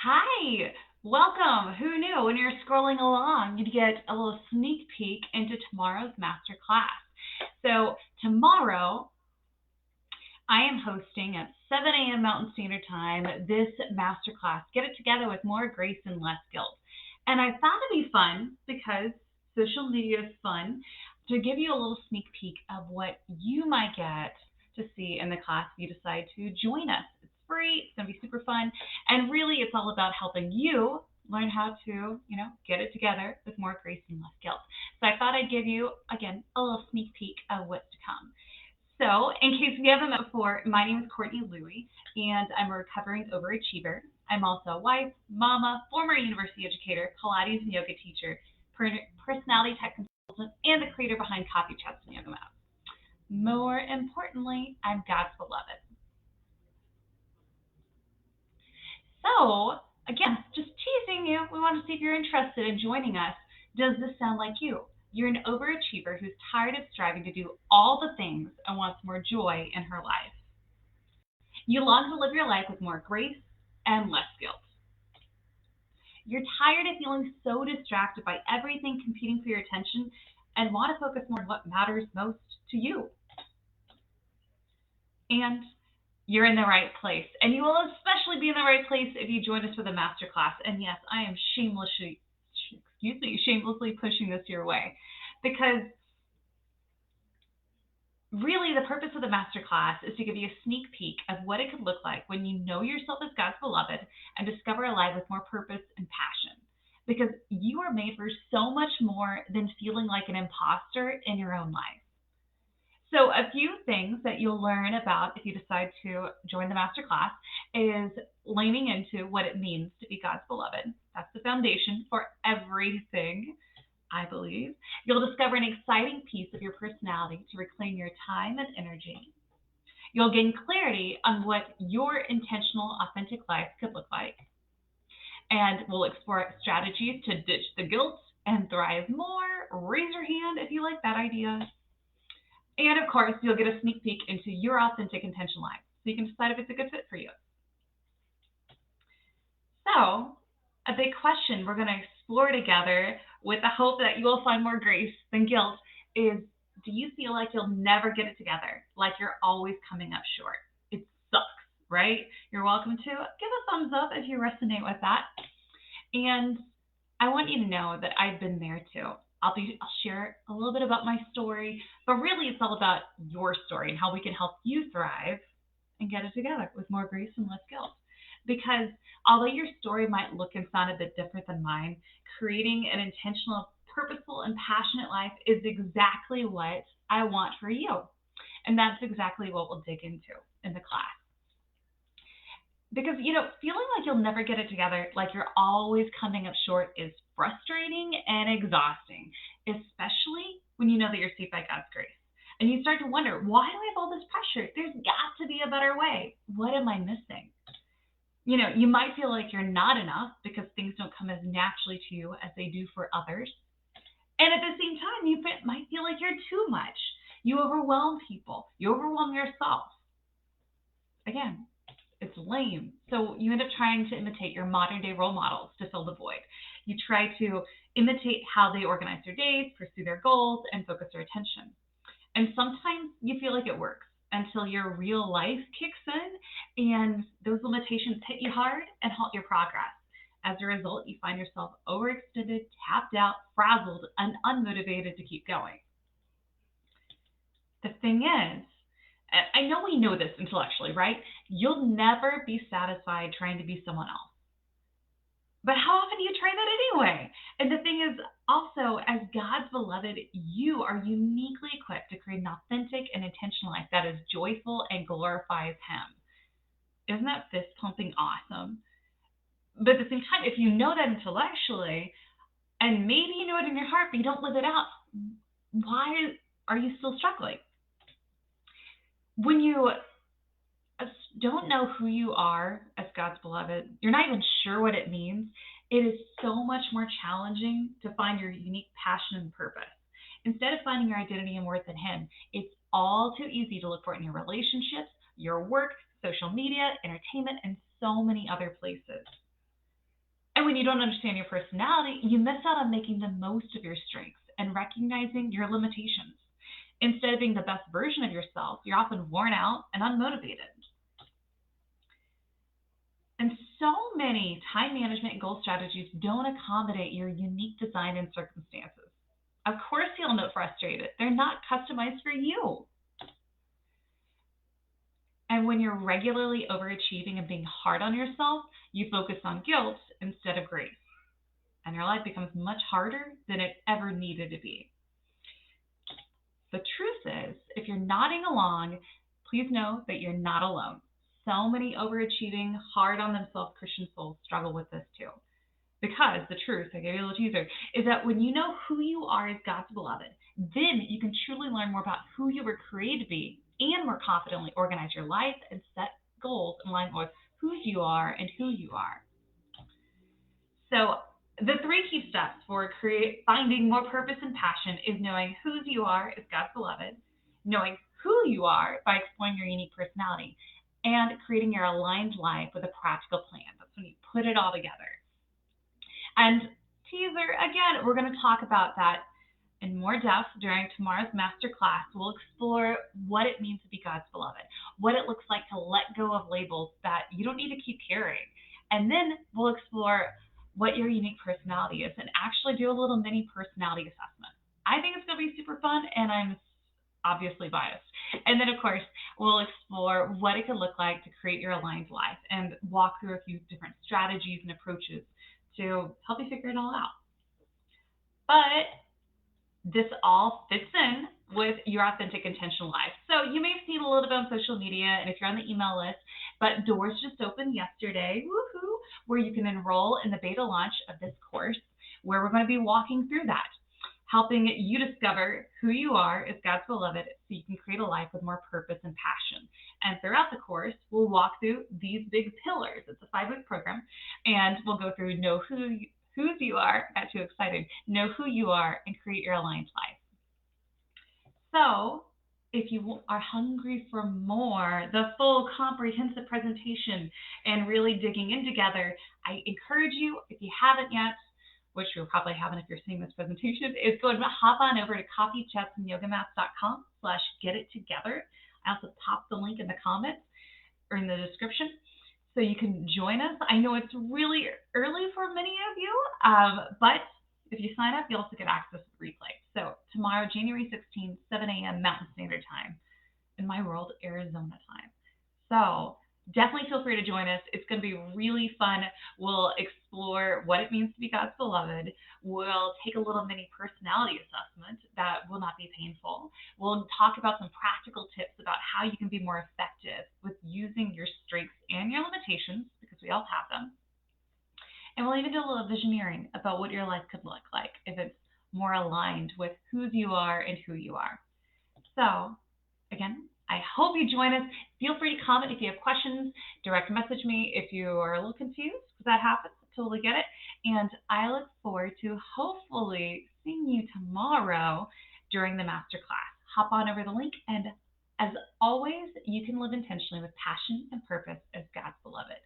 Hi, welcome. Who knew when you're scrolling along, you'd get a little sneak peek into tomorrow's masterclass. So, tomorrow, I am hosting at 7 a.m. Mountain Standard Time this masterclass. Get it together with more grace and less guilt. And I thought it'd be fun because social media is fun to give you a little sneak peek of what you might get to see in the class if you decide to join us. It's free, it's going to be super fun, and really it's all about helping you learn how to, get it together with more grace and less guilt. So I thought I'd give you, again, a little sneak peek of what's to come. So, in case we haven't met before, my name is Courtney Louie, and I'm a recovering overachiever. I'm also a wife, mama, former university educator, Pilates and yoga teacher, personality tech consultant, and the creator behind Coffee Chats and Yoga Maps. More importantly, I'm God's beloved. So, again, just teasing you. We want to see if you're interested in joining us. Does this sound like you? You're an overachiever who's tired of striving to do all the things and wants more joy in her life. You long to live your life with more grace and less guilt. You're tired of feeling so distracted by everything competing for your attention and want to focus more on what matters most to you. And you're in the right place. And you will especially be in the right place if you join us for the masterclass. And yes, I am shamelessly pushing this your way because really the purpose of the masterclass is to give you a sneak peek of what it could look like when you know yourself as God's beloved and discover a life with more purpose and passion. Because you are made for so much more than feeling like an imposter in your own life. So a few things that you'll learn about if you decide to join the masterclass is leaning into what it means to be God's beloved. That's the foundation for everything, I believe. You'll discover an exciting piece of your personality to reclaim your time and energy. You'll gain clarity on what your intentional, authentic life could look like. And we'll explore strategies to ditch the guilt and thrive more. Raise your hand if you like that idea. And of course, you'll get a sneak peek into your authentic intention life so you can decide if it's a good fit for you. So, a big question we're going to explore together with the hope that you will find more grace than guilt is, do you feel like you'll never get it together? Like you're always coming up short? It sucks, right? You're welcome to give a thumbs up if you resonate with that. And I want you to know that I've been there too. I'll share a little bit about my story, but really it's all about your story and how we can help you thrive and get it together with more grace and less guilt. Because although your story might look and sound a bit different than mine, creating an intentional, purposeful, and passionate life is exactly what I want for you. And that's exactly what we'll dig into in the class. Because, feeling like you'll never get it together, like you're always coming up short, is frustrating and exhausting, especially when you know that you're saved by God's grace. And you start to wonder, why do I have all this pressure? There's got to be a better way. What am I missing? You might feel like you're not enough because things don't come as naturally to you as they do for others. And at the same time, you might feel like you're too much. You overwhelm people. You overwhelm yourself. Again, it's lame. So you end up trying to imitate your modern day role models to fill the void. You try to imitate how they organize their days, pursue their goals, and focus their attention. And sometimes you feel like it works until your real life kicks in and those limitations hit you hard and halt your progress. As a result, you find yourself overextended, tapped out, frazzled, and unmotivated to keep going. The thing is, I know we know this intellectually, right? You'll never be satisfied trying to be someone else. But how often do you try that anyway? And the thing is, also, as God's beloved, you are uniquely equipped to create an authentic and intentional life that is joyful and glorifies Him. Isn't that fist pumping awesome? But at the same time, if you know that intellectually, and maybe you know it in your heart, but you don't live it out, why are you still struggling? When you don't know who you are as God's beloved, you're not even sure what it means, it is so much more challenging to find your unique passion and purpose. Instead of finding your identity and worth in Him, it's all too easy to look for it in your relationships, your work, social media, entertainment, and so many other places. And when you don't understand your personality, you miss out on making the most of your strengths and recognizing your limitations. Instead of being the best version of yourself, you're often worn out and unmotivated. And so many time management and goal strategies don't accommodate your unique design and circumstances. Of course, you'll get frustrated. They're not customized for you. And when you're regularly overachieving and being hard on yourself, you focus on guilt instead of grace. And your life becomes much harder than it ever needed to be. The truth is, if you're nodding along, please know that you're not alone. So many overachieving, hard on themselves Christian souls struggle with this too. Because the truth, I gave you a little teaser, is that when you know who you are as God's beloved, then you can truly learn more about who you were created to be and more confidently organize your life and set goals in line with whose you are and who you are. So the 3 key steps for finding more purpose and passion is knowing whose you are as God's beloved, knowing who you are by exploring your unique personality, and creating your aligned life with a practical plan. That's when you put it all together. And teaser, again, we're going to talk about that in more depth during tomorrow's masterclass. We'll explore what it means to be God's beloved, what it looks like to let go of labels that you don't need to keep carrying. And then we'll explore what your unique personality is and actually do a little mini personality assessment. I think it's going to be super fun, and I'm obviously biased. And then, of course, we'll explore what it could look like to create your aligned life and walk through a few different strategies and approaches to help you figure it all out. But this all fits in with your authentic intentional life. So you may have seen a little bit on social media, and if you're on the email list, but doors just opened yesterday, woohoo, where you can enroll in the beta launch of this course, where we're going to be walking through that, helping you discover who you are as God's beloved so you can create a life with more purpose and passion. And throughout the course, we'll walk through these big pillars. It's a 5-week program, and we'll go through whose you are, got too excited, know who you are, and create your aligned life. So if you are hungry for more, the full comprehensive presentation and really digging in together, I encourage you, if you haven't yet, which you'll probably haven't if you're seeing this presentation, is go and hop on over to coffeechats.yogamath.com/get-it-together. I also popped the link in the comments or in the description so you can join us. I know it's really early for many of you, but if you sign up, you also get access to the replay. So tomorrow, January 16th, 7 a.m. Mountain Standard Time, in my world, Arizona time. So definitely feel free to join us. It's going to be really fun. We'll explore what it means to be God's beloved. We'll take a little mini personality assessment that will not be painful. We'll talk about some practical tips about how you can be more effective with using your strengths and your limitations, because we all have them. And we'll even do a little visioneering about what your life could look like if it's more aligned with whose you are and who you are. So, again, I hope you join us. Feel free to comment if you have questions. Direct message me if you are a little confused, because that happens. I totally get it. And I look forward to hopefully seeing you tomorrow during the masterclass. Hop on over the link, and as always, you can live intentionally with passion and purpose as God's beloved.